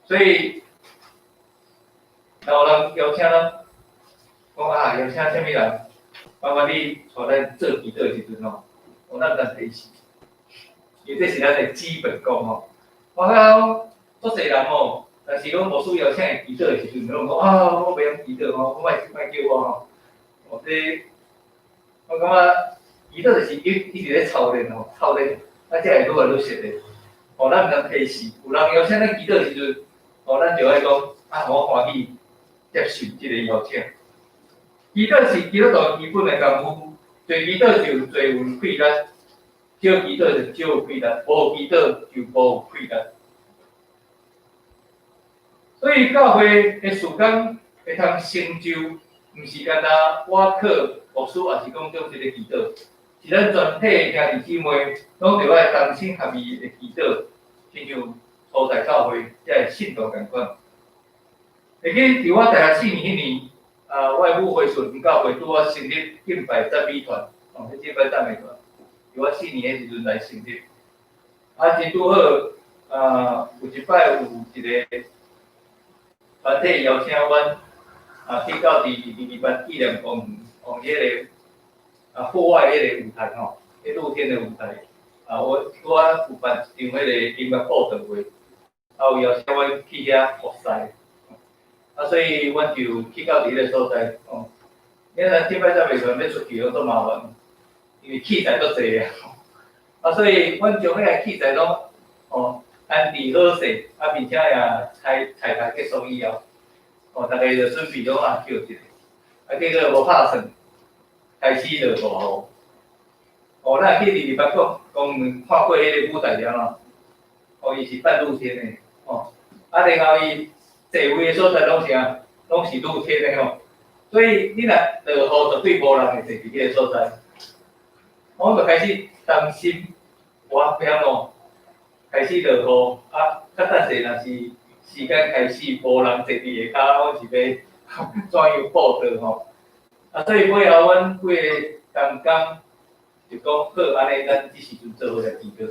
所以，有人邀请咱，讲啊，邀请啥物人？麻烦你带咱做祈祷的时阵吼，咱咱提示，因为这是咱的基本功吼。我讲足侪人吼，但是拢无需要请祈祷的时阵，拢讲啊，我袂晓祈祷吼，我莫叫我吼。哦，这我感觉祈祷就是一直咧操练吼，操练，啊，才会愈来愈熟的。哦，咱毋通提示，有人邀请咱祈祷的时阵，哦，咱就爱讲啊，我欢喜接受这个邀请。祈祷是基督徒基本的功夫，做祈祷就做有气力，少祈祷就少有气力，无祈祷就无有气力。所以教会的事工会通成就，毋是干那我课牧师，也是讲种一个祈祷，是咱全体兄弟姊妹拢着爱同心合意的祈祷，亲像初代教会才会信徒共款。会记伫我大学4年迄年。我母会顺教会拄我成立敬拜赞美团，迄敬拜赞美团，伫我4年的时阵来成立。真拄好，有一摆有一个团体邀请阮，去到第2班纪念公园，迄个户外迄个舞台吼，迄露天的舞台。我有办一场迄个音乐布道会，有邀请阮去遐服侍。所以阮就去到伫个所在，因咱敬拜赞美团要出去，都麻烦，因为器材足侪所以阮将迄个器材拢安置好势，并且也彩排结束以后，大家就准备拢叫一个，结果无拍算，开始就大雨，咱去第2班公园看过迄个舞台了伊是半露天的，然后伊。座位的所在拢是露天的吼，所以你若落雨，绝对无人会坐伫迄个所在。我就开始担心，我要安怎开始落雨较等下若是时间开始无人坐伫下骹，我是要怎样报道吼？所以尾后阮几个同工就讲好，安尼咱即时阵做好来祈祷。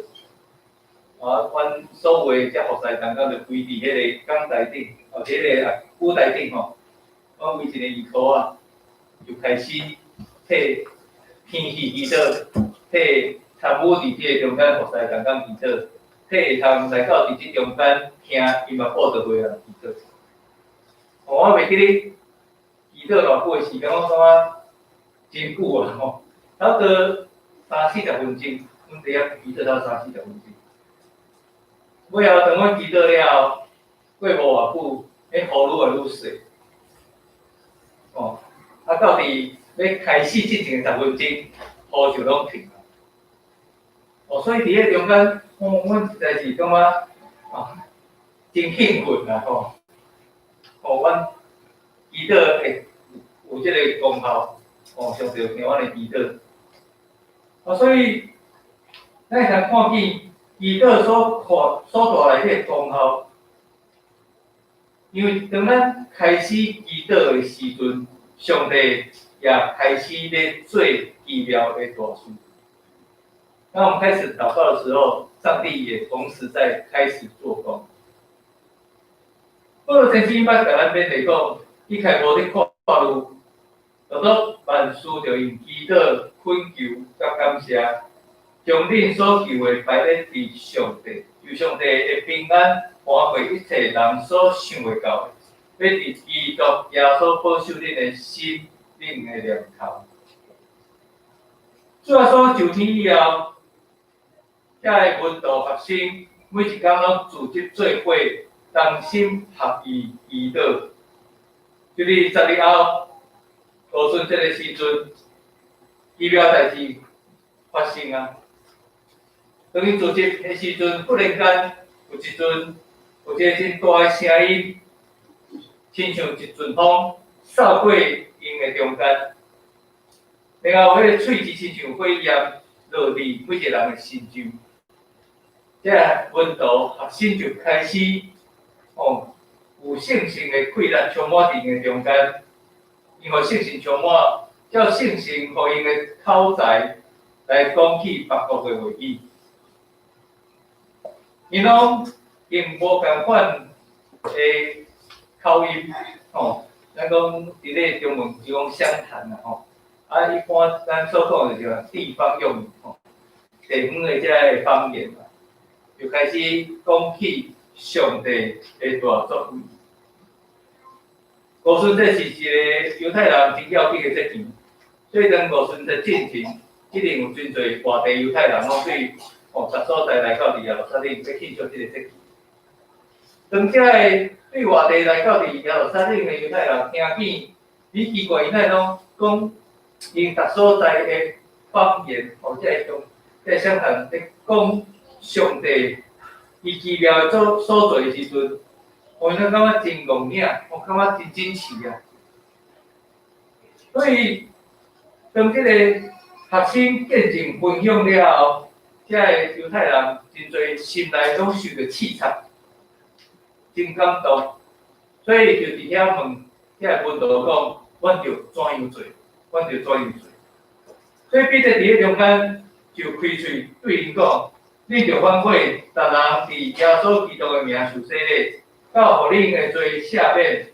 阮所有的遮服侍同工就规伫迄个讲台顶，迄个舞台顶吼，我围一个衣裤就开始替天气祈祷，替参与伫即个中间服侍同工祈祷，替会通来到伫即中间听音乐布道会人祈祷。我袂记咧祈祷偌久的时间，我感觉真久吼，差不多30-40分钟，阮伫遐祈祷到30-40分钟。尾后当阮祈祷了后，过无偌久，迄雨愈来愈细。到伫要开始之前10分钟，雨就拢停了。所以伫迄中间，阮实在是感觉真兴奋阮祈祷会有即个功效，上帝听阮的祈祷。所以咱会通看见。祈祷所带来迄个功效，因为当咱开始祈祷的时阵，上帝也开始咧做奇妙的大事。当我们开始祷告的时候，上帝也同时在开始做工。保罗曾经捌甲咱勉励讲，伊开无咧看路，就说万事就用祈祷、恳求、甲感谢。将恁所求的摆咧伫上帝，求上帝的平安换过一切人所想袂到的，要伫基督耶稣保守恁的心灵的良头。主耶稣就天以后，遐个门徒学生每一工拢组织做伙，同心合意祈祷。就是10日后，高顺这个时阵，奇妙代志发生啊！当伊组织的时阵，忽然间有一个真大的声音，亲像一阵风扫过因的中间，然后迄个喙齿亲像火焰落伫每一个人的心中。这门徒学生就开始有圣神的气力充满伫因的中间，因为圣神充满，叫圣神互因的口才来讲起别国的话语。因拢用无共款诶口音吼，咱讲伫咧中文是讲湘潭啦吼，啊一般咱所讲的就地方用语吼，地方的遮个方言嘛，就开始讲起上帝的大作为。五旬节是一个犹太人真要紧的节期，所以当五旬节进前，一定有真侪外地犹太人拢对各所在来到耶路撒冷要庆祝这个节期。当遮个对外地来到耶路撒冷的犹太人听见，你奇怪，因哪拢讲因各所在的方言，或者是种在相谈在讲上帝伊奇妙的所在的时阵。我感觉真戆领，我感觉真珍奇啊！所以当这个学生见证分享了后，遮个犹太人真侪心内拢受着刺激，真感动。所以就伫遐问遮个门徒讲：，阮着怎样做？阮着怎样做？所以彼得伫咧中间就开喙对因讲：，你着反悔，逐人伫耶稣基督的名受洗礼。到互恁会做赦免，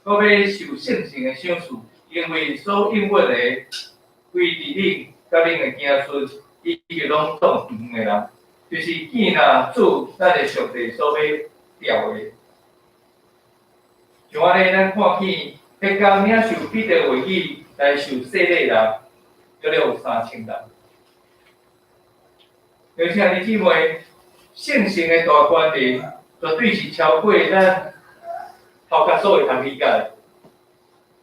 搁要受圣神的赏赐，因为所应允的，归伫恁甲恁的子孙，以及拢当远的人，就是见若主咱的上帝所要调的。像安尼，咱看见迄天领受彼得话语来受洗礼人，约了有3000人。而且弟姊妹，圣神的大权力。绝对是超过咱头壳所会通理解的，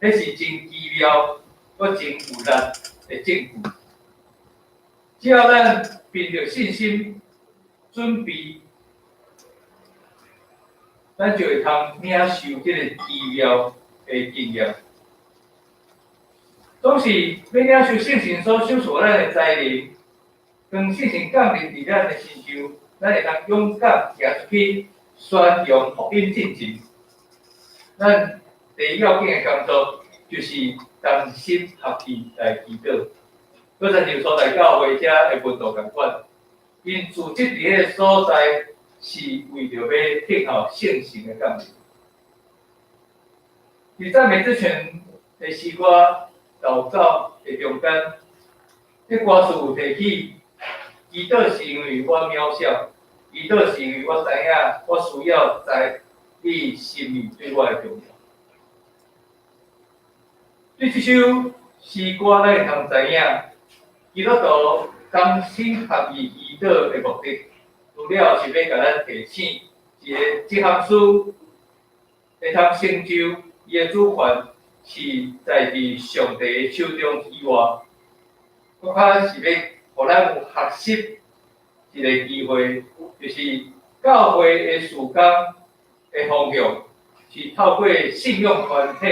迄是真奇妙，搁真有力的证据。只要咱凭着信心准备，咱就会通领受这个奇妙的经验。总是要领受圣神所赏赐咱的才能，当圣神降临伫咱的身上，咱会通勇敢行出去。宣扬福音进前，咱第一要紧的工作就是同心合意来祈祷。搁再就所在教会遮的门徒共款，因组织伫个所在是为着要听候圣神的降临。伫赞美之泉的诗歌祷告的中间，这歌词有提起，祈祷是因为我渺小。祈祷是因为我知影，我需要知你心意对我的重要。对这首诗歌，咱会通知影，基督徒同心合意祈祷的目的，除了是要甲咱提醒一个这项事会通成就伊的主权是在伫上帝的手中以外，搁较是要互咱有学习一个机会。就是教会的事工的方向，是透过信仰团体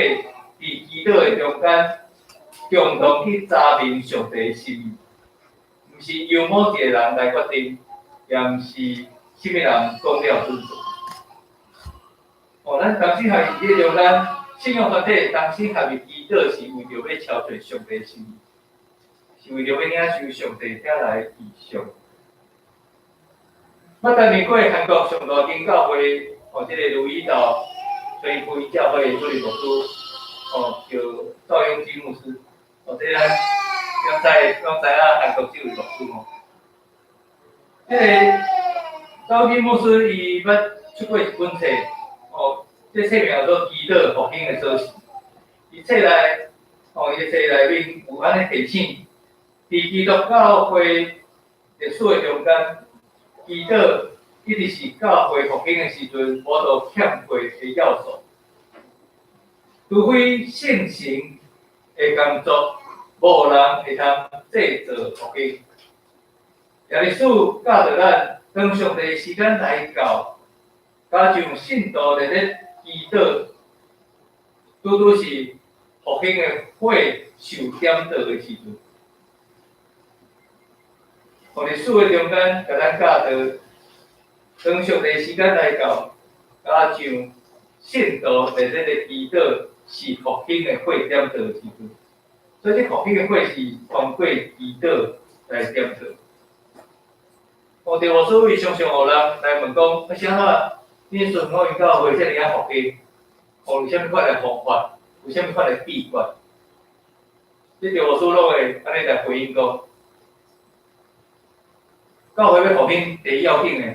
伫祈祷的中间，共同去查明上帝的心意，毋是由某一个人来决定，也毋是什么人讲了准做。咱同心合意伫中间，信仰团体同心合意祈祷，是为着要超出上帝的心意，是为着要领受上帝带来的意象。我当年过韩国上大间教会，即个如意岛推开教会的主理牧师，叫赵永基牧师，这咱刚知影韩国这位牧师这个赵永基牧师伊捌出过一本册，这册名叫做《祈祷复兴的锁匙》。伊册内，伊册内面有安尼提醒，伫基督教会历史的中间。祈祷一直是教会复兴的时阵无多欠缺的要素，除非圣神的工作，无人会通制造复兴。也历史教导咱，当上帝时间来到，加上信徒日日祈祷，拄拄是复兴的火受点着的时阵。历史的中间，甲咱教导，当上帝时间来到，加上信徒日日的祈祷，是复兴的火点着的时阵。所以，这复兴的火是通过祈祷来点着。对无所谓常常有人来问讲，要啥物恁顺福音教会遮尔啊福音，有啥物款的方法，有啥物款的秘诀？这条书拢会安尼来回应讲，教会要福音第一要紧的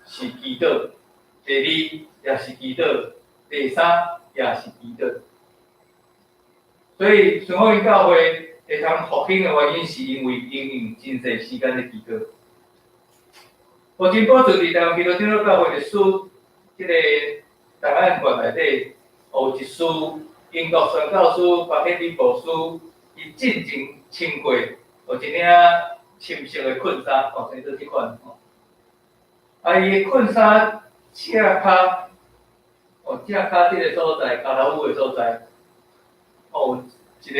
是祈祷，第二也是祈祷，第三也是祈祷。所以顺福音教会会通复兴的原因，是因为因用真侪时间的祈祷。我真保存伫台湾基督长老教会历史即个档案馆内底，有一书英国宣教师巴克利博士，伊进前穿过有一领深色的困衫，哦，生做即款吼。啊，伊的困衫赤骹，哦，赤骹即个所在，脚头趺的所在，哦，一个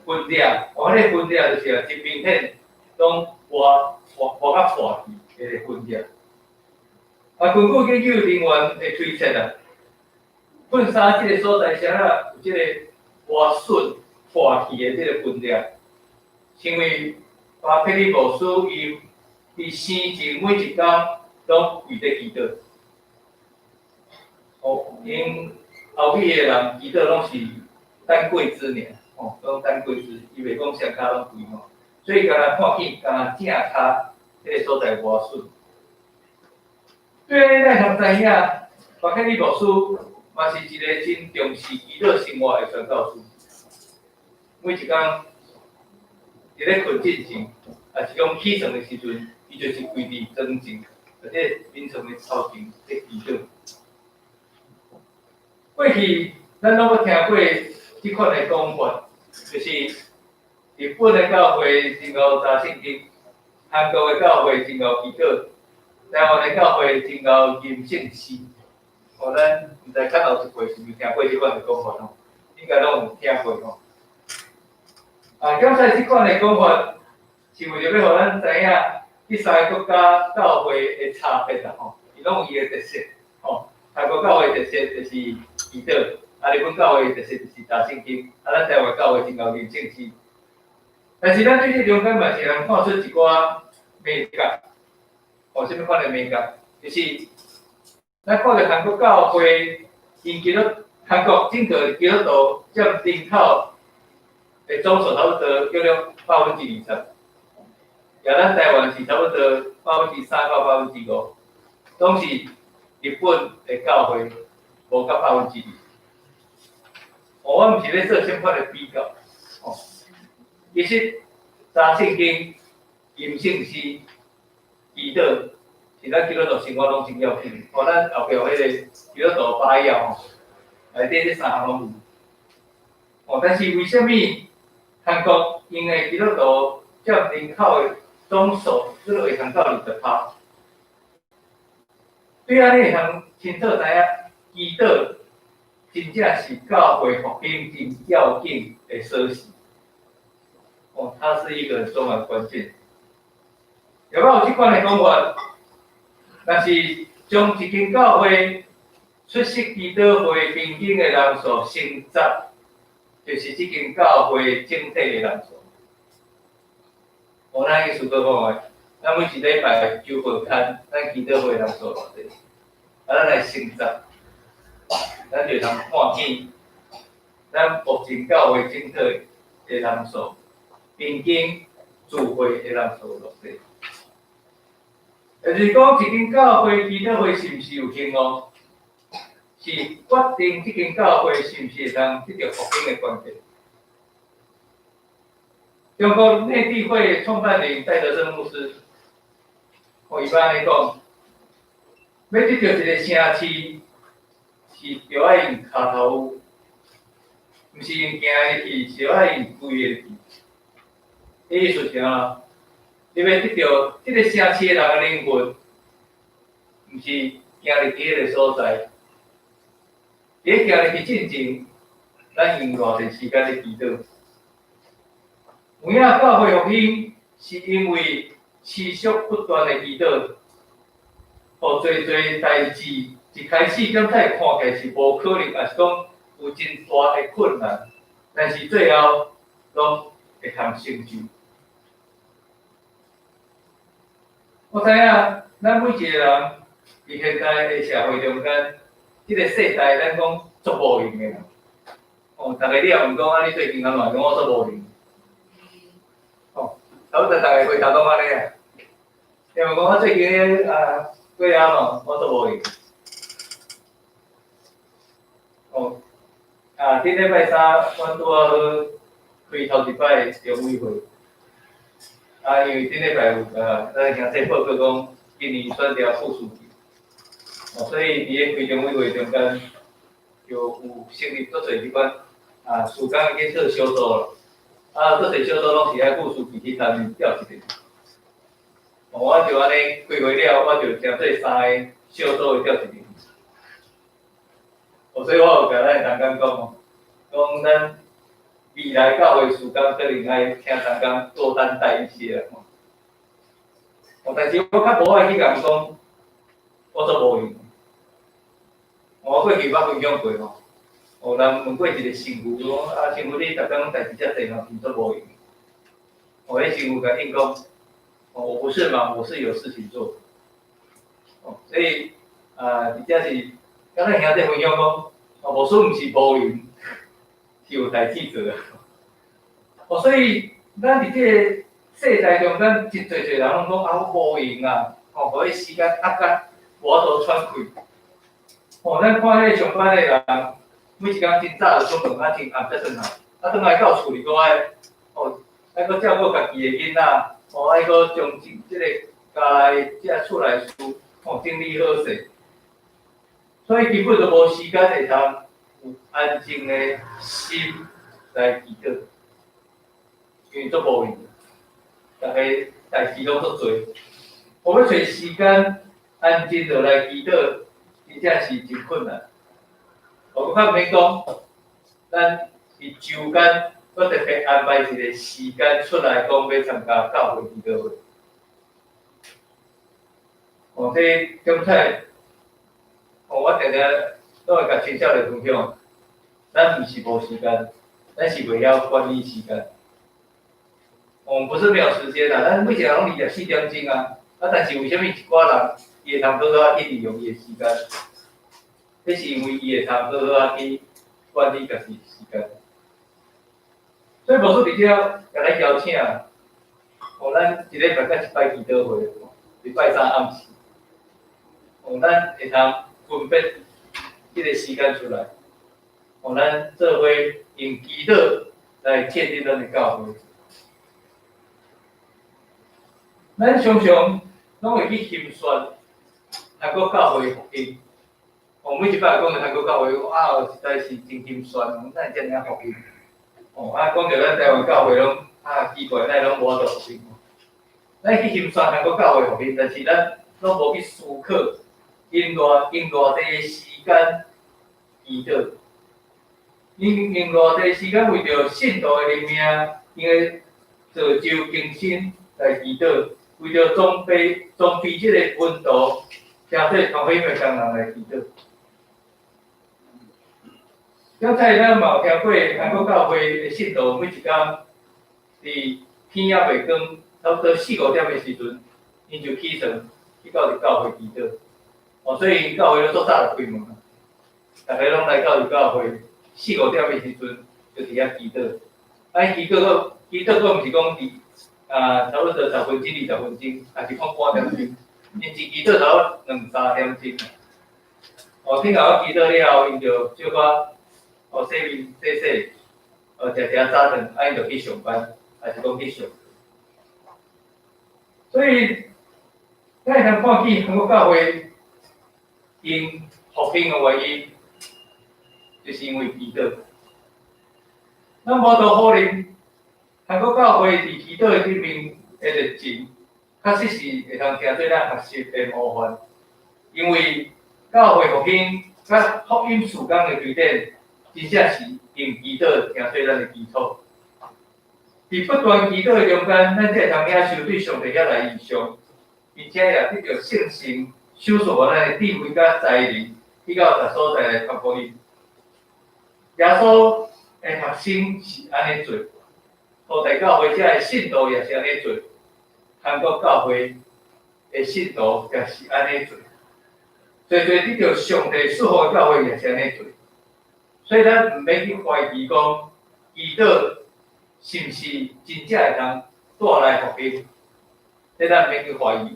分裂，哦，迄个分裂就是一面片拢活较破去，迄个分裂。啊，根据研究人员的推测啊，困衫即个所在啥啊有即个活损破去的即个分裂，是因为巴克利博士伊生前每一天拢跪在祈祷，哦，因后尾的人祈祷拢是单跪之年，哦，拢单跪之，伊袂讲双骹拢跪吼，所以敢若看见敢若正骹迄个所在活损。对咱通知影，巴克利博士嘛是一个真重视祈祷生活的宣教师，每一天伫咧困之前，也是讲起床的时阵，伊就是跪伫床前，或者眠床的头前在祈祷。过去咱拢有听过即款的讲法，就是日本的教会真够查圣经，韩国的教会真够祈祷，台湾的教会真够吟圣诗。哦，咱毋知较后一辈是毋是听过即款的讲法吼？应该拢有听过吼。啊，刚才即款的讲法，是为着要互咱知影，第三个国家教会的差别啦吼，伊拢有伊的特色吼。韩国教会的特色就是祈祷，啊，日本教会的特色就是查圣经，啊，咱台湾教会真够吟圣诗。但是咱对这中间嘛是能看出一寡美感，哦，什么款的美感？就是咱看着韩国教会，因基督韩国整个基督徒占人口的总数差不多约20%，也咱台湾是差不多3%到5%，拢是日本的教会无到2%。哦，我毋是咧做相款的比较，哦。其实查圣经、吟圣诗、祈祷，是咱基督徒生活拢真要紧。哦，咱后壁有迄个基督徒8要吼，内底这3项拢有。哦，但是为什么韩国因为基督徒占人口的总数只会通到20%？对安尼会通清楚知影，祈祷真正是教会福音真要紧的锁匙。哦，它是一个很重要的关键。有冇有即款的讲法？但是将一间教会出席祈祷会平均的人数成十，就是即间教会整体的人数。哦，咱意思讲诶，咱每一礼拜周会看咱祈祷会人数偌济，啊，咱来成十，咱就通看见咱目前教会整体的人数。平均聚会的人数偌济，就是讲一间教会祈祷会是毋是有兴咯？是决定这间教会是毋是会当得到福音的关键。中国内地会创办人戴德生牧师，我一般来讲，要得到一个城市，是着爱用骹头，毋是用行的去，是爱用跪的去。意思是啊，你要得到这个城市的人的灵魂，毋是行入去迄个所在。伫行入去进前，咱用偌长时间的祈祷。有影教会福音，是因为持续不断的祈祷，互侪代志一开始刚才看起来是无可能，也是讲有真大的困难，但是最后拢会通成就。我知影，咱每一个人伫现在的社会中间，即个世代咱讲足无用的啦。哦，大家你也问讲啊，你最近安怎？讲我足无用。哦，差不多大家回答拢安尼啊。因为讲我最近过安怎？我足无用。哦，顶礼拜三我拄好开头一摆的中委会。因为顶礼拜有咱行政报告讲，今年选调副书记，所以伫个开中委会中间，就有成立足侪即款事工已经做小组了，足侪小组拢是爱副书记去担任调一个。我就安尼开会了，我就针对3个小组的调一个。所以我有甲咱同工讲咱未来教会事工可能爱请同工多担待一些啦。但是我较无爱去甲伊讲，我做无用。我过去捌分享过吼，有人问过一个师傅讲，师傅你逐工代志遮济吼，是做无用。迄师傅甲应讲，我不是忙，我是有事情做。所以伫遮是刚才兄弟分享讲，无说毋是无用，是有代志做。所以咱伫即个世代中，咱真侪人拢讲我无用啊，互迄时间压甲无法度喘气。咱看迄上班的人，每一工真早就出门穿暗才转来，转来到厝里搁爱，爱搁照顾家己的囡仔，爱搁将即个家内即个厝内事，整理好势。所以根本就无时间会通有安静的心来祈祷，因为足无用。大家代志拢足多，我要找时间安静落来祈祷，真正是真困难。我较免讲，咱伫周间，我特别安排一个时间出来讲要参加教会祈祷会。这刚才，我定定都会甲青少年分享，咱毋是无时间，咱是袂晓管理时间。我们不是没有时间啦，咱每一个人拢24点钟啊，但是为什么一寡人伊会通好好去利用伊的时间？这是因为伊会通好好去管理家己时间。所以无说伫遮甲咱邀请，咱一礼拜甲一摆祈祷会，礼拜三暗时，咱会通分别即个时间出来，咱做伙用祈祷来建立咱的教会。咱常常拢会去心酸，韩国教会福音。每一摆讲的韩国教会，实在是真心酸，哪会遮尔福音？讲到咱台湾教会拢奇怪，咱拢无得福音。咱去心酸韩国教会福音，但是咱拢无去思考，用偌济时间祈祷，用偌济时间为着信徒的灵命，因为造就更新来祈祷。为着装备即个温度，相对同伙的工人来祈祷。刚才咱嘛有听过韩国教会的信徒，每一天伫天也未光，差不多4、5点的时阵，因就起床去到伫教会祈祷。所以教会咧做早就开门，大家拢来到伫教会4、5点的时阵，就伫遐祈祷。祈祷佫毋是讲伫。差不多10分钟、20分钟，还是看半点钟，因一祈祷头2、3点钟。听后祈祷了后，因就小可洗面洗，食早餐，因就去上班，还是讲去上。所以，咱会通看见韩国教会因复兴的原因，就是因为祈祷。咱无多可能。韩国教会伫祈祷的顶面的热情，确实是会通听做咱学习的模范。因为教会复兴甲福音事工的推展，真正是用祈祷听做咱的基础。伫不断祈祷的中间，咱才会通领受对上帝遐来意象，并且也得到圣神修饰我咱的智慧甲才能，去到逐所在来传福音。耶稣的学生是安尼做。古代教会遮的信徒也是安尼做，韩国教会的信徒也是安尼做。最得到上帝赐福教会也是安尼做，所以咱唔免去怀疑讲祈祷是毋是真正会当带来福音，这咱唔免去怀疑，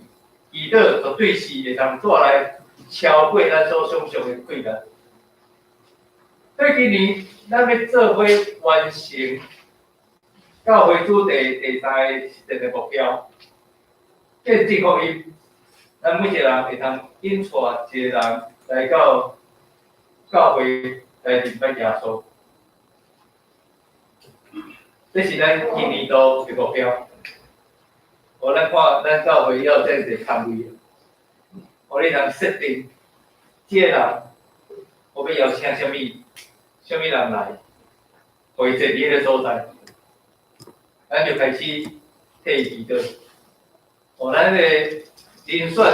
祈祷绝对是会当带来超过咱所想象的困难。所以今年咱要做伙完成教会主题第三个实践的目标，见证福音。咱每一个人会通引带一个人来到教会来认识耶稣，这是咱今年度的目标。我咱看咱教会要真侪摊位，互你通设定，这个人我要邀请什么人来，互伊坐伫迄个所在，咱就开始替伊祈祷，互咱个人选好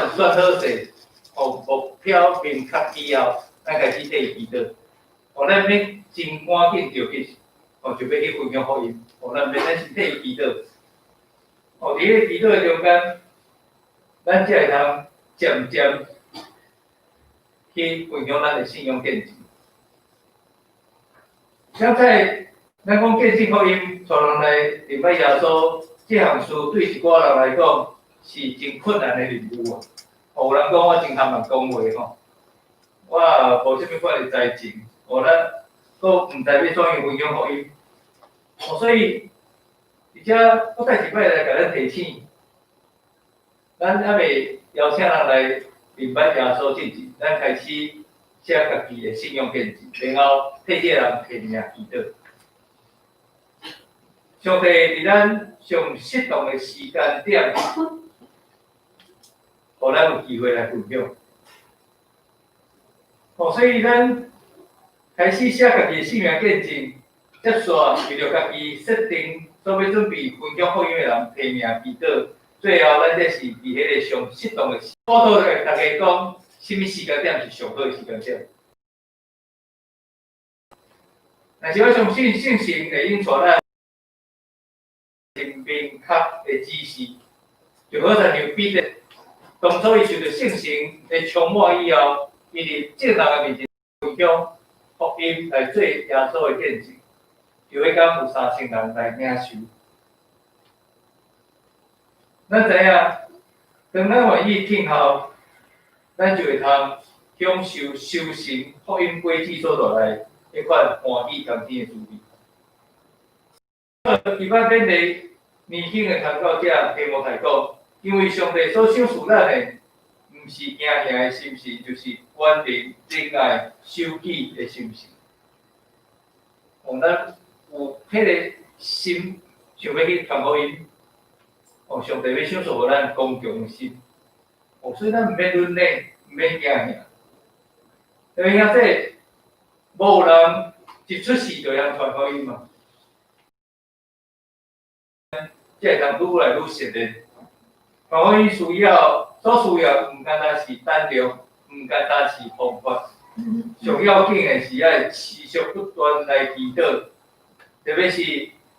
势，互目标明确以后，咱开始替伊祈祷，互咱免真赶紧就去，就要去分享福音，互咱免咱是替伊祈祷。伫迄个祈祷中间，咱才会通渐渐去分享咱的信仰见证。现在咱讲见证福音，带人来认识耶稣，这项事对一寡人来讲是真困难的任务啊！有人讲我真含人讲话吼，我无啥物款的才情，咱佫毋知要怎样分享福音，所以。而且我再一摆来甲咱提醒，咱还未邀请人来认识耶稣之前，咱开始写家己的信仰见证，然后替这个人提名祈祷。上帝伫咱上适当的时间点，互咱有机会来分享。所以咱开始写家己的信仰见证，接续为着家己设定。所要准备分享福音的人提名祈祷，最后咱这是伫迄个上适当的时，我都来大家讲，什么时间点是上好的时间点。但是我相信信心会引带咱真明确的指示，就好像彼得，当初伊受到信心的充满以后，伊伫众人的面前分享福音来做耶稣的见证。就迄天有3000人来领受。咱知影，当咱愿意听候，咱就会通享受修行福音轨迹所带来迄款欢喜甘甜的滋味。一般本地年轻的通到遮题目来讲，因为上帝所赏赐咱的，毋是惊吓的心性，就是稳定、仁爱、守己的心性。咱有迄个心，想要去传福音，上帝要赏赐互咱刚强的心，所以咱毋免软弱，毋免惊吓。因为这无人一出世就通传福音嘛，才会通愈来愈熟练。传福音需要毋单单是胆量，毋单单是方法，上要紧的是要持续不断来祈祷。特别是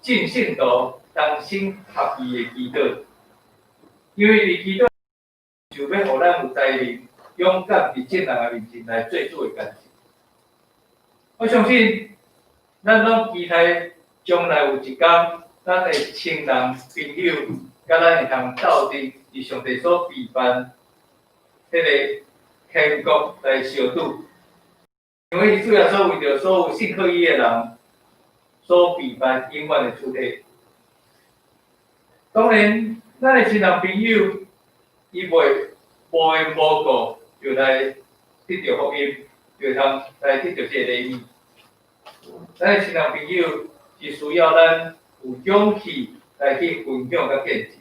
尽信徒同心合意的祈祷，因为伫祈祷就要互咱有才能，勇敢伫众人的面前来做主的干事。我相信，咱拢期待将来有一天，咱的亲人朋友，甲咱会通斗阵，伫上帝所备办迄个天国来相拄。因为主要所为着所有信靠伊的人。所备办永远的主题。当然，咱的亲人朋友，伊袂无缘无故就来得到福音，就通来得到这个礼物。咱的亲人朋友是需要咱有勇气来去分享甲见证。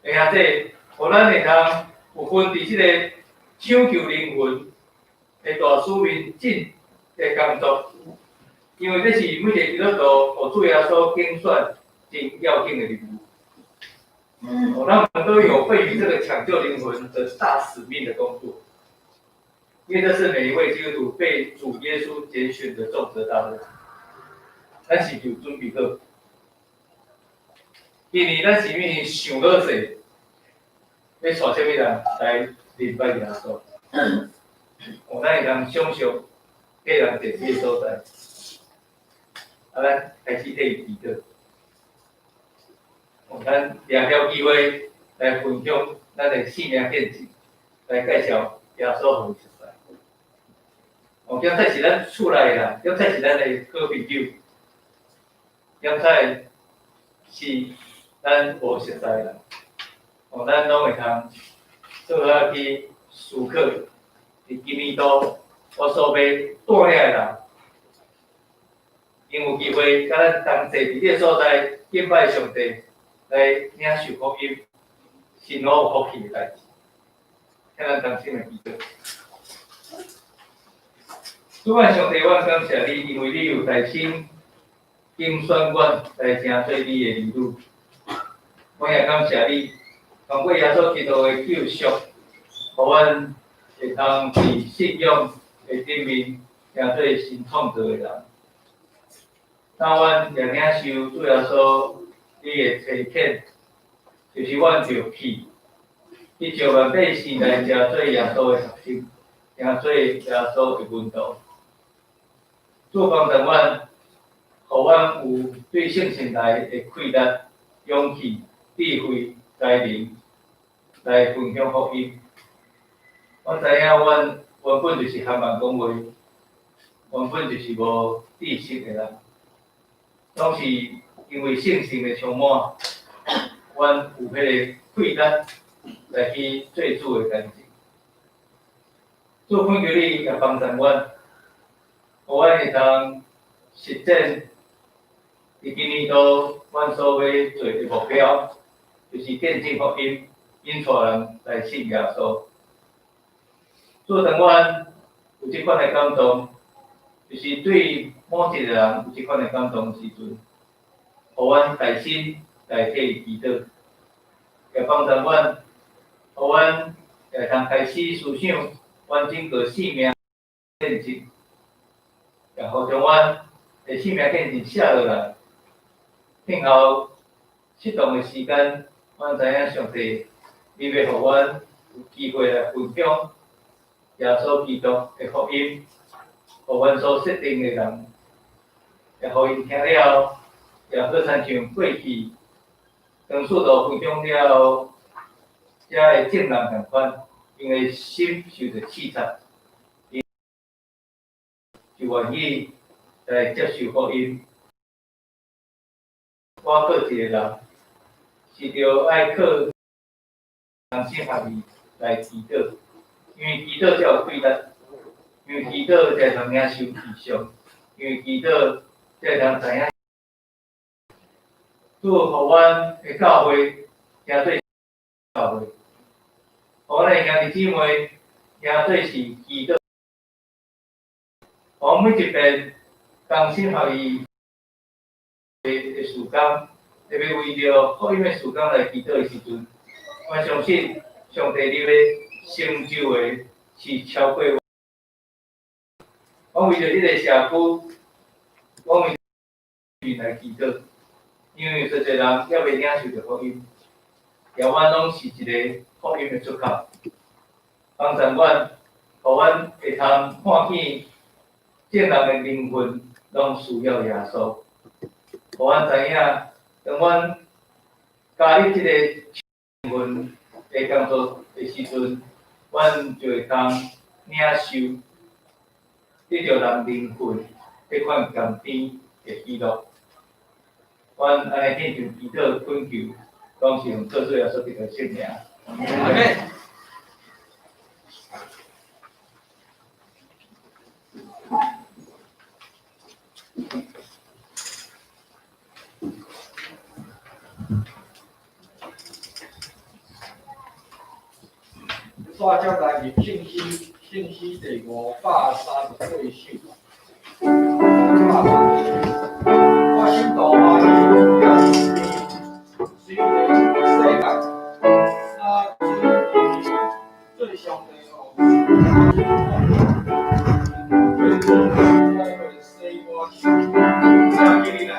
而且，互咱会通有份伫即个抢救灵魂的大使命进的工作。因为这是每一个基督徒互主耶稣拣选真要紧的任务。他们都有份于这个抢救灵魂的大使命的工作，因为这是每一位基督徒被主耶稣拣选的重责大任。咱是有准备好，因为咱是因为想好势，要带什么人来认明白耶稣。我咱会通想象个人坐这个所在，咱开始替伊祈祷。咱抓了机会来分享咱的生命见证，来介绍耶稣互伊熟悉。今仔是咱厝内啦，今仔是咱的好朋友，今仔是咱无熟悉的人，咱拢会通做下去思考。伫今年度我所要带领的人，因有机会甲咱同齐伫这个所在敬拜上帝，来领受福音，是我有福气的代志。请咱同心来祈祷。主啊，上帝，我感谢你，因为你有耐心拣选我来成做你的儿女。我也感谢你，通过耶稣基督的救赎，互阮会通伫信仰的顶面成做新创造的人。当阮也领受主耶稣你的提醒，就是阮着去招万百姓来成做耶稣的学生，成做耶稣的门徒。主帮助阮，互阮有对圣神来的气力、勇气、智慧、才能来分享福音。我知影阮原本就是含慢讲话，原本就是无知识的人，拢是因为圣神的充满，阮有迄个气力来去做主的代志。主恳求你也帮助阮。互阮会通实践伫今年度阮所要做的目标，就是见证福音，引带人来信耶稣。主当阮有即款的感动，就是对某一个人有即款的感动时阵，互阮耐心来替伊祈祷，也帮助阮，互阮会通开始思想阮整个生命见证。然后将阮的生命见证写落来，听后适当的时间，阮知影上帝你要互阮有机会来分享耶稣基督的福音，互阮所设定的人，也互因听了，也好亲像过去当初都分享了遮的正人同款，因为心受着刺激。就愿意来接受福音。我个一个人，是着爱靠同心合意来祈祷，因为祈祷才有气力，因为祈祷才通领受异象，因为祈祷才通知影。主互阮的教会，成做教会，互阮的兄弟姊妹，成做是祈祷。我每一遍同心合意的时间，特别为着福音的时间来祈祷的时阵，我相信上帝你要成就的是超过我为着这个社区，我为着来祈祷，因为有一个人也未领受着福音，也阮拢是一个福音的出口，帮助阮，互阮会通看见。正人的灵魂拢需要耶稣，互阮知影，当阮加入即个灵魂的工作的时阵，阮就会通领受得着人灵魂迄款甘甜的喜乐。阮安尼献上祈祷恳求，拢是用做主耶稣基督的圣名。阿门。大家来入信息第534首。我心大欢喜，虽然世界那最上帝哦，最会使我心，请起来。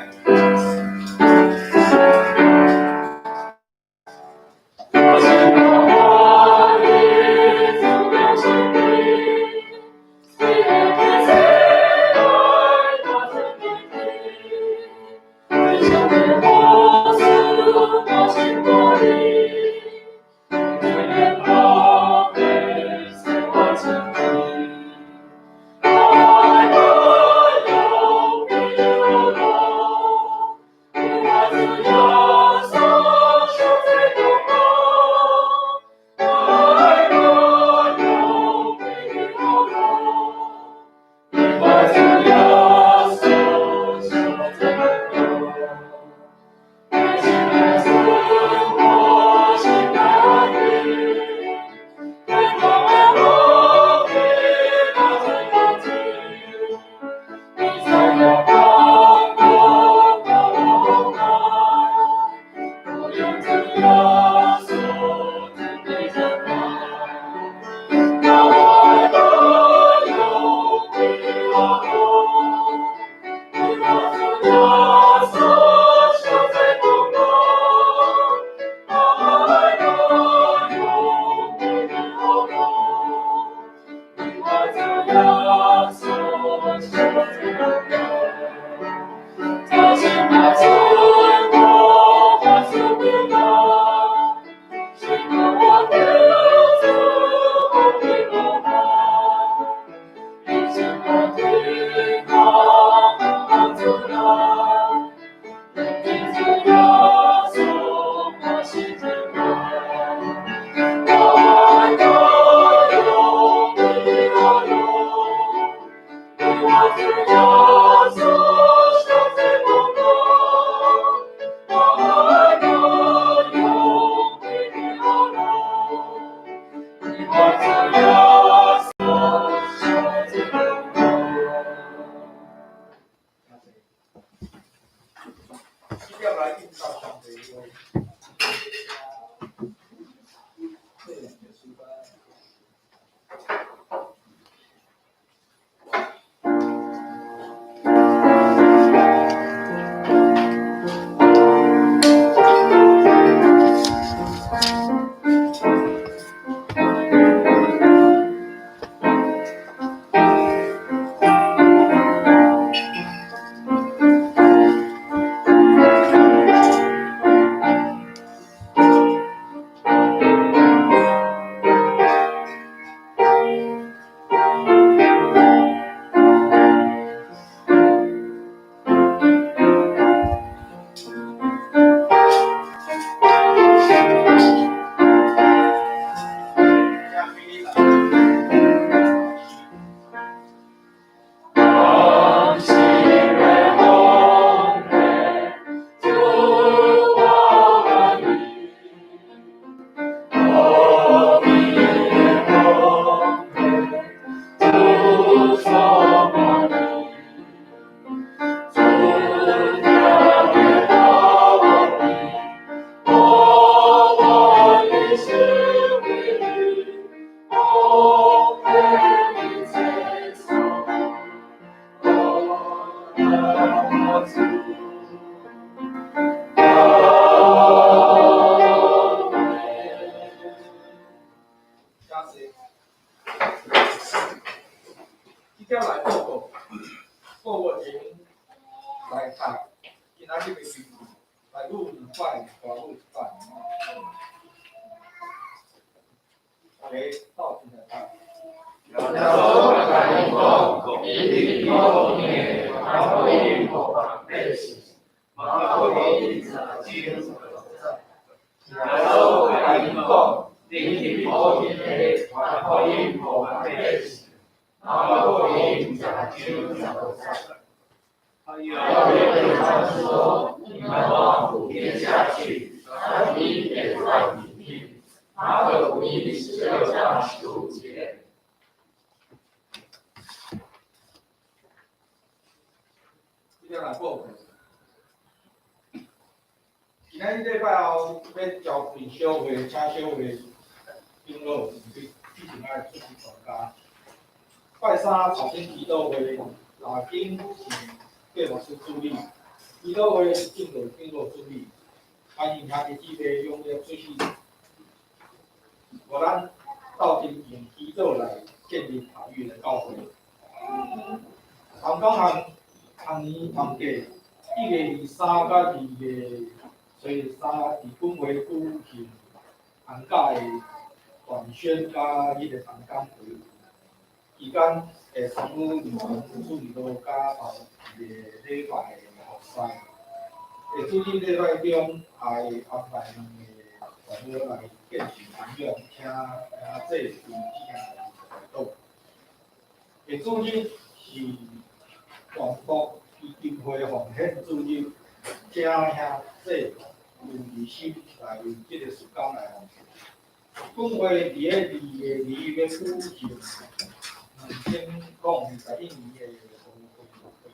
接下来印上上的一位，这两个书班。接下来报告前来看，今仔日的题目，来录一摆，大录一摆。OK，到现在看。说，你们往普天下去，传福音给万民听。马可福音16章15节。接下来报告。今仔日礼拜后要交会小会、请小会长老去前爱出去传家。拜三头先祈祷会，内经是计牧师主理，祈祷会是长老主理，欢迎兄弟姊妹踊跃出席。我咱斗阵用祈祷来建立教育的教会。同同年同届1月23甲2月3伫本会举行寒假的团宣甲迄个同工会，期间会参与儿童主义路甲后2个礼拜的学生。会主任礼拜中还会安排2个团员来见证分享，请这对志向来导。会主任是全国基金会奉献主任，请兄这用心来为这个事工来奉献。本会伫个2月2日要举行2021年的会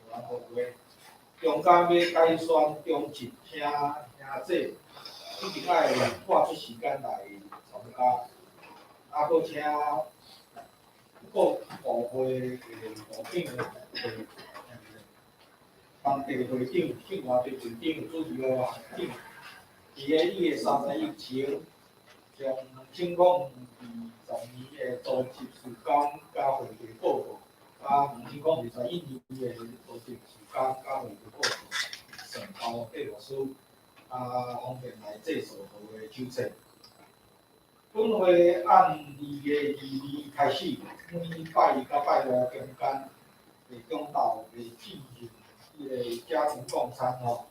员会，中间要改选中级，请兄这一定爱拨出时间来参加，搁请各部会的部长当地会长、庆华队队长、主持的行长，伫个1月30日前，将2020年的组织事工甲会议报告唔是讲是在印尼的学习暑假教育的过程，上交给老师方便来制作好的手册。本会按2月22开始，每拜一到拜五中间，中昼会进行迄个家庭共餐吼。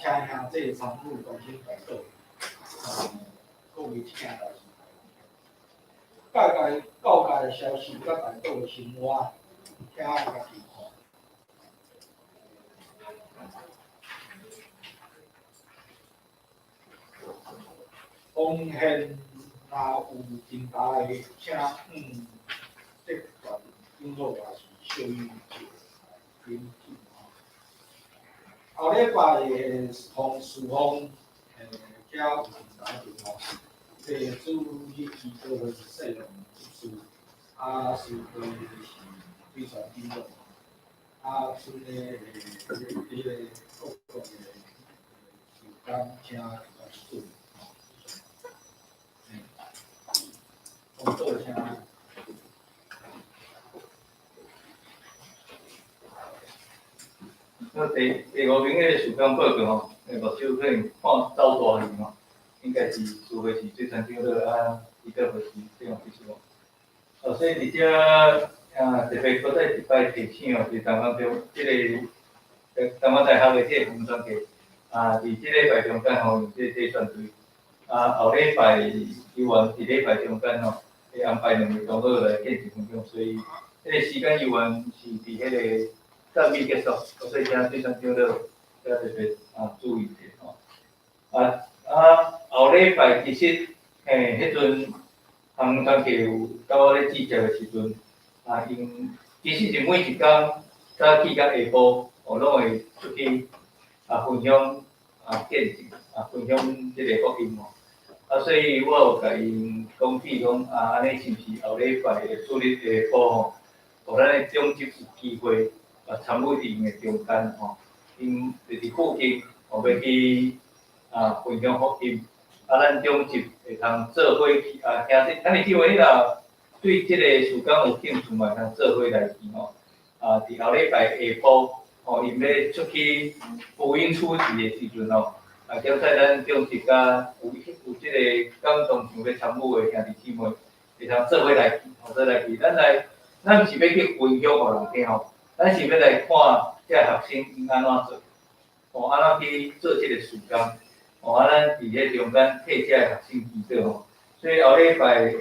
请兄弟参与关心改造，各位请代志。教界的消息，甲改造的生活，请家己看。奉献若有重大的，请这段工作也是小于严谨。后礼拜的同事方，遮有重大的吼，这主日祈祷会是细量结束，是会是非常紧张，剩的各个时间，请注意。工作请。第5名个曙光报告吼，目睭可能看走大鱼吼，应该是除非是最长长的伊个会是这样技术。所以伫遮特别搁再一摆提醒哦，是台湾中即个台湾大学的即个红专题伫即礼拜中间吼，用即选队后礼拜希望伫礼拜中间吼，会安排2个同学来见习分享，所以迄个时间希望是伫迄个。到尾结束，所以请对象长了，要特别注意者吼。后礼拜其实迄阵航专课有到我咧记者的时阵，因其实是每一天早起甲下晡，拢会出去分享见证，分享即个福音吼。所以我有甲因讲起讲安尼是毋是后礼拜的主日下晡吼，互咱的中级有机会。参与伫因的中间吼，因就是附近，要去分享福音，咱中级会通做伙去听说，咱的机会你若对即个事工有兴趣嘛，通做伙来去吼。伫后礼拜下晡，因要出去福音出事的时阵吼，检在咱中级甲有即个感动想要参与的兄弟姊妹，会通做伙来去，做来去，咱毋是要去分享互人听吼。咱是要来看遮学生因安怎做，安怎去做即个事工，咱伫咧中间替遮学生祈祷吼。所以后礼拜下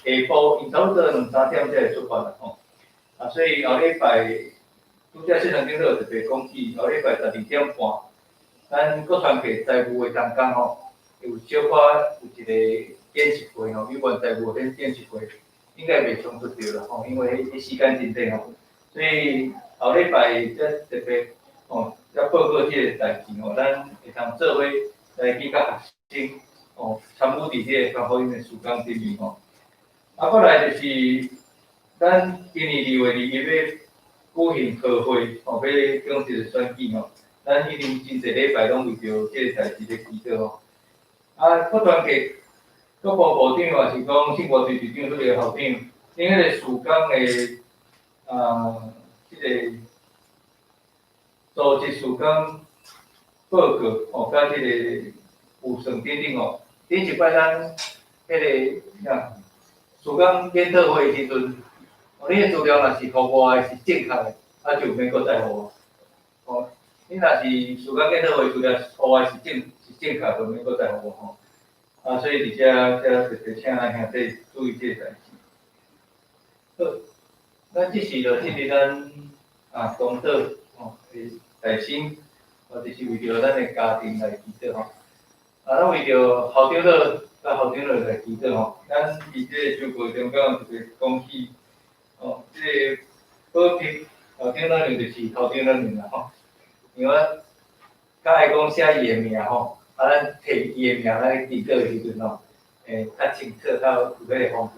晡，因差不多2、3点才会出发啦吼。所以后礼拜拄则新闻顶头特别讲起，后礼拜12点半，咱国传系财务的同工吼，有小可有一个见习会吼，语文财务迄见习会，应该袂冲突着啦吼，因为迄时间真短吼。所以后礼拜则特别要报告即个代志咱会通做伙来去甲学生参与伫即个福音的事工顶面过来就是咱今年2月21要举行课会要讲一个选举咱已经真侪礼拜拢为着即个代志咧祈祷国团契国部部长也是讲信国队队长迄个校长，因迄个事工的。即个组织事工报告甲即个有算等等顶一摆咱迄个事工检讨会时阵，你的资料若是互我的是正确的，就免搁再互我。你若是事工检讨会资料互我是正确，就免搁再互我所以伫遮特别请咱兄弟注意即个代志。好。咱即时就进入咱公道的内心，就是为着咱的家庭来祈祷咱为着校长了甲校长了来祈祷咱伫即个周会中间特别讲起即个保平校长咱用就是校长咱用啦因为较爱讲写伊的名咱摕伊的名来祈祷的时阵较清楚，较有迄个方向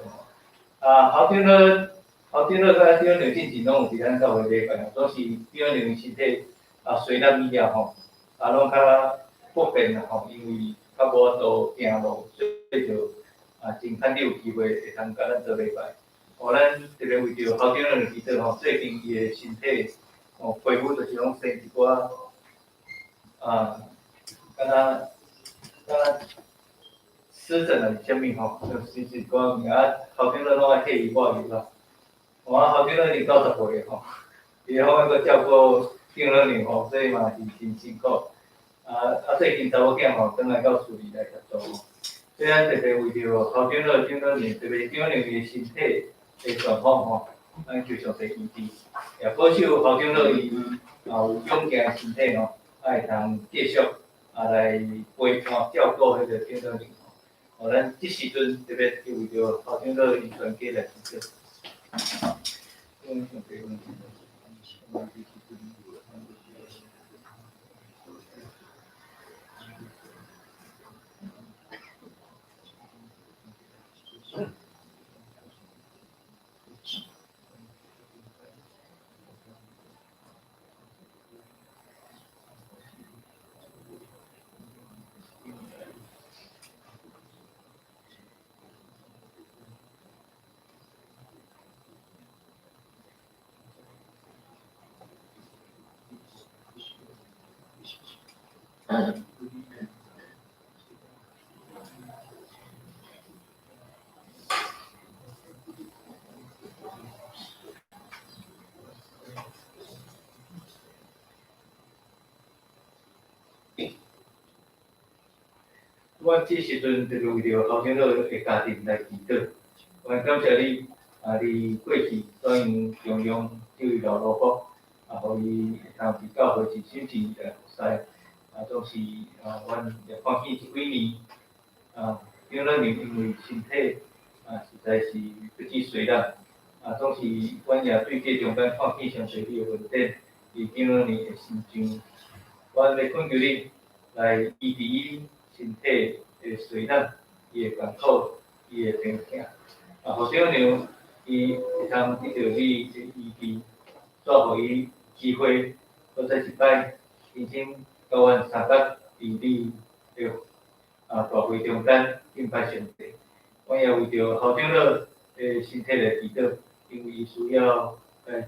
校长了。校长了甲长梁进前拢有伫咱教会礼拜总是长梁身体衰落以后拢较不便啦因为较无法度行路，所以就真罕有机会会通甲咱做礼拜。咱特别为着校长的祈祷最近伊的身体恢复就是拢生一寡敢湿疹啊，是啥物就是一寡物校长拢爱替伊抹药啦。校长已经90岁伊好个照顾长老娘所以嘛是真辛苦。最近查某囝转来到厝里来协助所以咱特别为着校长老娘，特别长老娘伊身体的状况咱求上帝医治，也保守校长老伊有勇健身体会通继续来陪照顾迄个长老娘咱即时阵特别为着校长老伊全家来祈祷。我即时阵就是为着校长老的家庭来祈祷，我感谢你，你过去怎样中央救伊劳劳福，互伊会通伫教会是心情服侍，总是阮也看见这几年，长老娘因为身体实在是不知衰烂，总是阮也对这中间看见上帝你的恩典，伫长老娘的心上，阮要恳求你来医治伊身体的衰烂，伊的艰苦，伊的病痛，互长娘伊会通得到你的医治，带互伊机会，再一摆亲身甲阮三角伫你的大会中间敬拜上帝。我也为着校长老的身体来祈祷，因为伊需要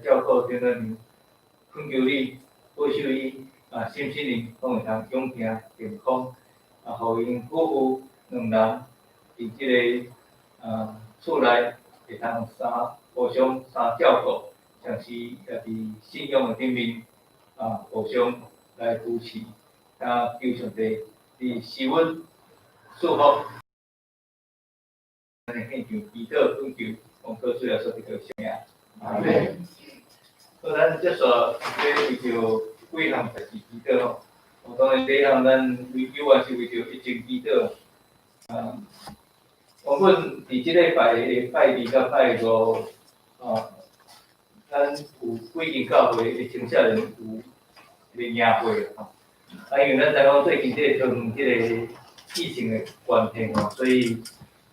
照顾长老娘，恳求你保守伊身心灵拢会通勇健健康，互因夫妇两人伫即个厝内会通互相照顾，同时也伫信仰的顶面互相来扶持，求上帝伫施恩祝福。咱献上祈祷恳求，奉告主耶稣基督的名。阿门。好，咱接续要为着几项代志祈祷当然第一项咱有完是为着疫情祈祷。原本伫即礼拜的拜二到拜五，咱有几间教会的青少年有联谊会因为咱知讲最近即个从即个疫情的关系所以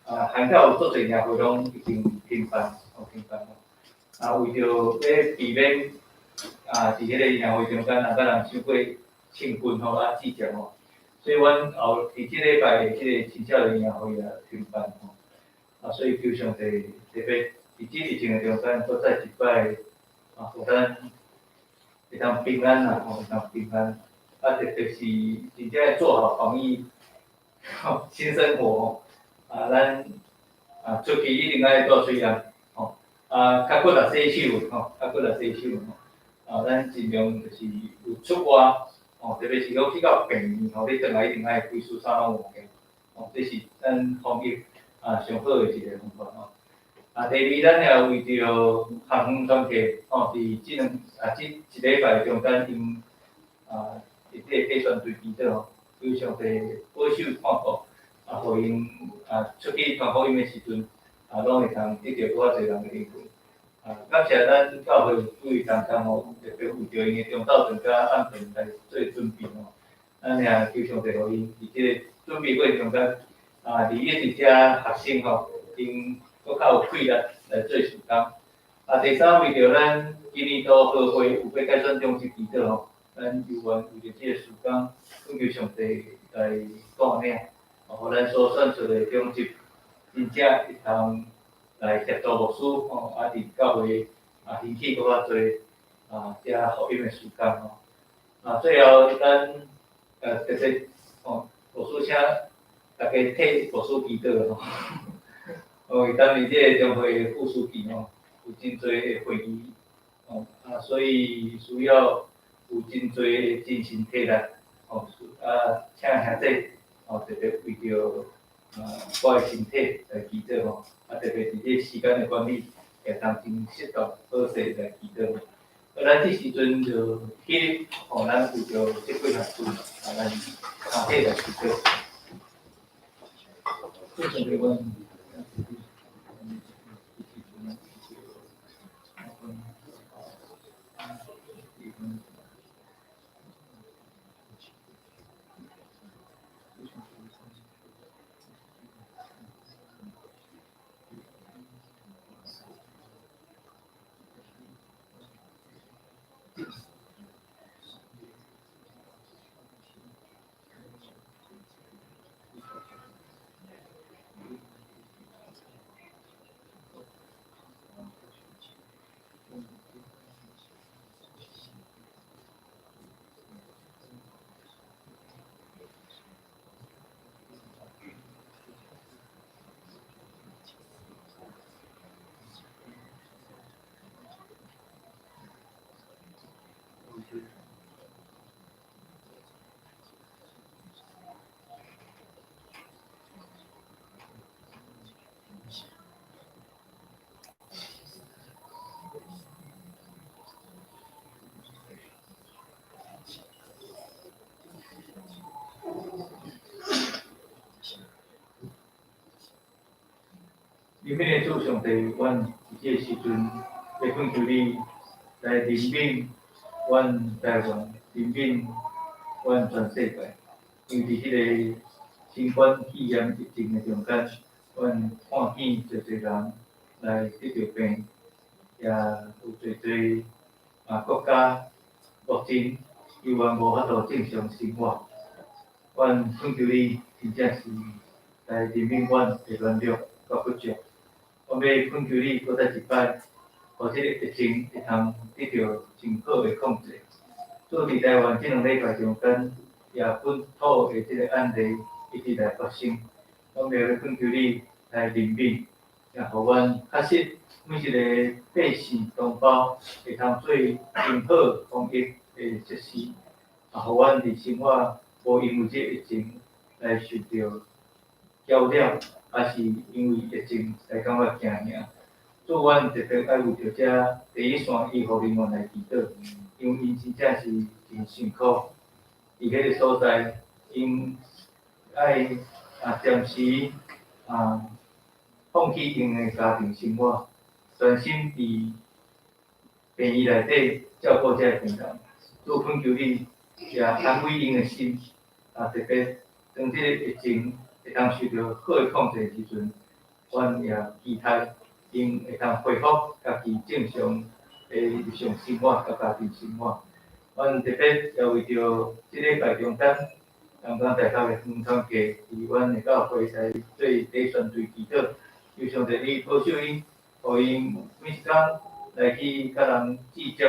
涵盖有足侪联会拢已经停办。为着要避免伫迄个联会中间甲人伤过亲近计较所以阮后伫即礼拜的即个青少年联会也停办所以求上帝特别伫即疫情的中间，搁再一摆互咱会通平安会通平安。特别是真正做好防疫新生活咱出去一定爱带水啊较骨力洗手较骨力洗手咱尽量就是有出外特别是讲去到病院你转来一定爱规束衫拢换起这是咱防疫上好的一个方法第二，咱也为着航空团客伫即一礼拜中间因伫即个计算队祈祷求上帝保守看顾互因出去传福音的时阵拢会通得到较侪人的应允感谢咱教会注意同工特别为着因的中昼顿甲暗顿来做准备咱也求上帝互因伫即个准备过程中间伫一直遮学生因搁较有气力来做事工第三，为着咱今年度学会有要改选中级祈祷咱有缘为着即个事工，恳求上帝来带领互咱所选出的中级真正会通来协助牧师伫教会兴起搁较侪遮福音的事工最后咱特别牧师请大家替牧师祈祷因为咱们这个中会副书记有真侪的会议所以需要有真侪的精神体力请兄弟特别为着我的身体来祈祷特别伫这时间的管理也当真适当好势来祈祷咱这时阵就去咱为着这几项事咱兄弟来祈祷。这是个问题。因为主上帝，阮伫这时阵要恳求你来怜悯阮台湾，怜悯阮全世界。因为伫迄个新冠肺炎疫情的中间，阮看见侪侪人来得着病，也有侪侪国家目前依然无法度正常生活。阮恳求你，真正是来怜悯阮的软弱甲不足。我要恳求你，搁再一摆，互即个疫情会通得到真好的控制。做伫台湾即2礼拜中间，也本土的即个案例一直来发生，我要恳求你来怜悯，也互阮确实每一个百姓同胞会通做真好防疫的措施，互阮伫生活无因为即个疫情来受到搅扰。也是因为疫情才感觉惊吓，所以阮特别爱为着这第一线医护人员来祈祷，因为因真正是真辛苦，伫迄个所在，因爱暂时放弃因的家庭生活，专心伫病院内底照顾这病人，所以恳求你也安慰因的心，特别当这个疫情。会当受到好的控制的时阵，阮也期待因会当恢复家己正常的日常生活甲家庭生活。阮特别也为着即礼拜中间，刚刚大家的分享家伫阮的教会来做第选队祈祷，求上帝你保守因，互因每一天来去甲人直接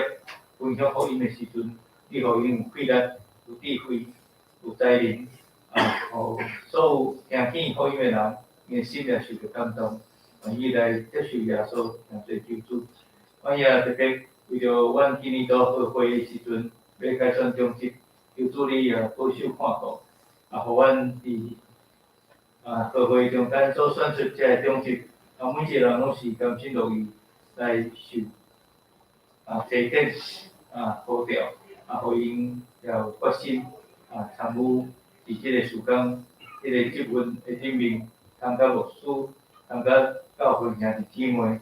分享福音的时阵，你互因有气力、有智慧、有才能。互所有听见福音的人，因心也受到感动，愿意来接受耶稣当做救主。阮也特别为着阮今年度学会的时阵，要改选中职，求主你也保守看顾，互阮伫学会中间所选出这个中职，每一个人拢是甘心乐意来受提点好调，互因也有决心参与。伫即个时间，即个职分的顶面，通甲牧师，通甲教会兄弟姊妹，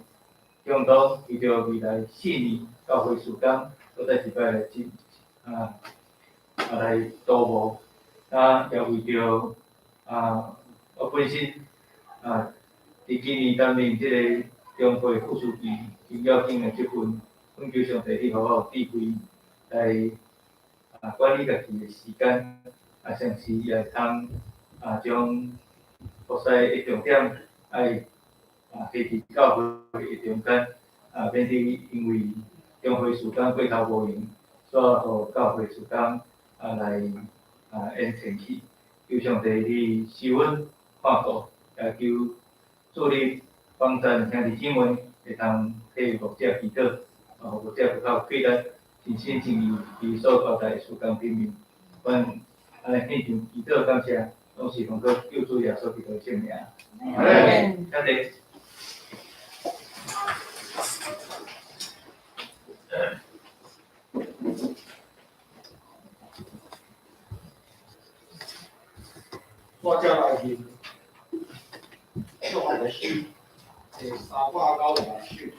共同为着未来4年教会时间，搁再一摆来来度过，也为着我本身伫今年担任即个中会副书记真要紧的职分，恳求上帝你互我有智慧来管理家己的时间。同时也通将服侍的重点爱伫教会的中间免去因为中会时间过头无用，所互教会时间来延前去。求上帝去施恩看顾，也求助力帮赞兄弟姊妹会通替牧者祈祷，牧者有够气力，尽心尽意伫所交代的时间顶面。阮献上祈祷感谢，拢是奉靠救主耶稣基督的圣名。阿弟。我将来念用的诗，392诗。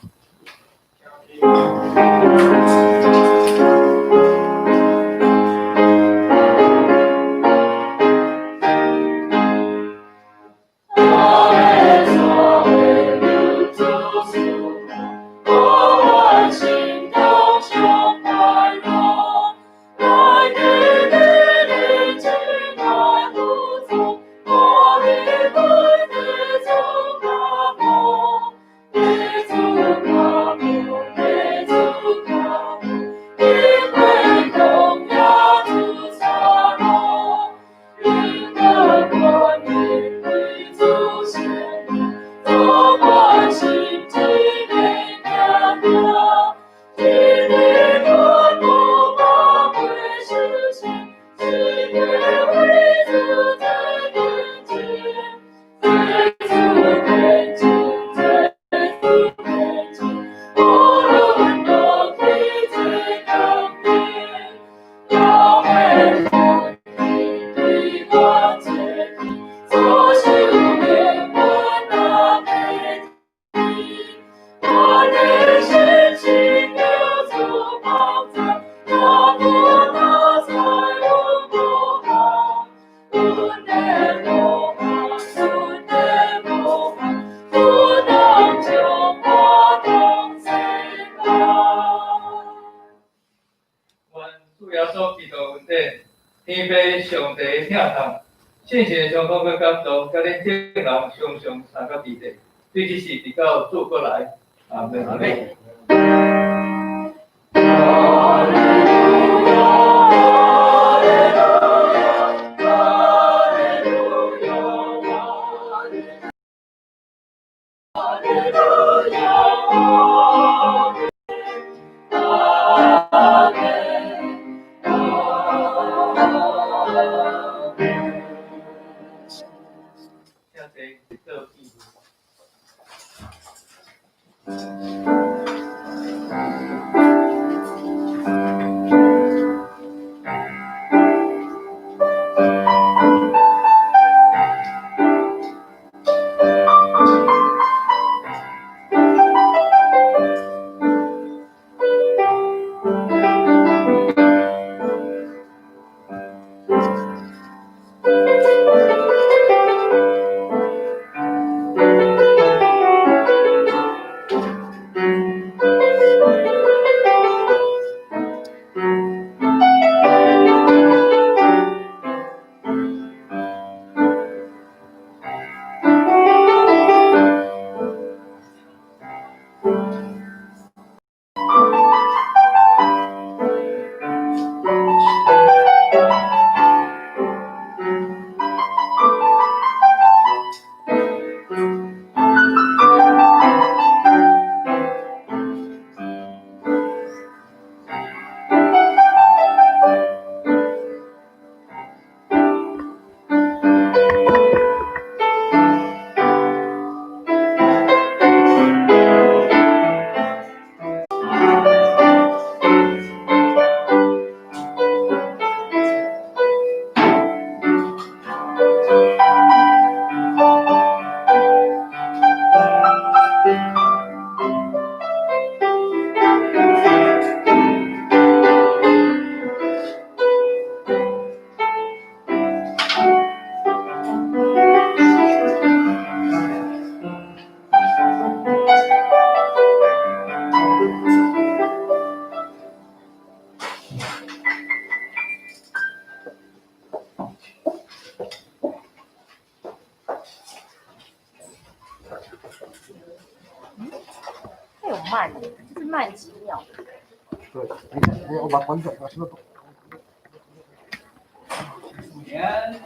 信心相通嘅感动，甲恁众人常常参到伫地，对即事直到做过来，阿门。它有慢，就是慢几秒。对，你看，我把关掉，把什么都。年